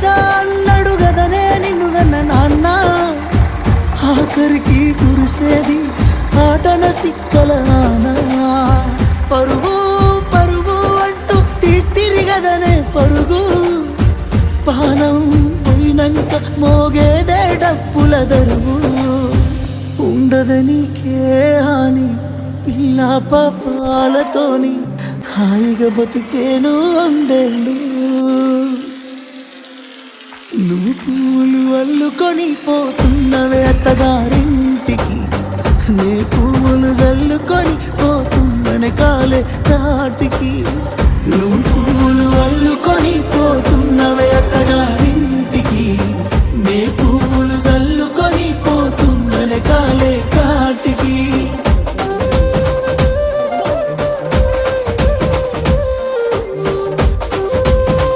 వరస అన్నడు గదనే నిన్ను గన్న నాన్న ఆఖరికి కురిసేది ఆటన సిక్కల పరువు పరువు అంటూ తీస్తిరి గదనే పరుగు పానం పోయినంక మోగేదే డప్పుల దరువు ఉండదనికే హాని పిల్ల పాపాలతోని హాయిగా బతికేను అందేళ్ళు నువ్వు పూలు అల్లుకొని పోతున్నవే అత్తగారింటికి నే పువ్వులు జల్లుకొని పోతున్ననే కాలే తాటికి నువ్వు పూలు అల్లుకొని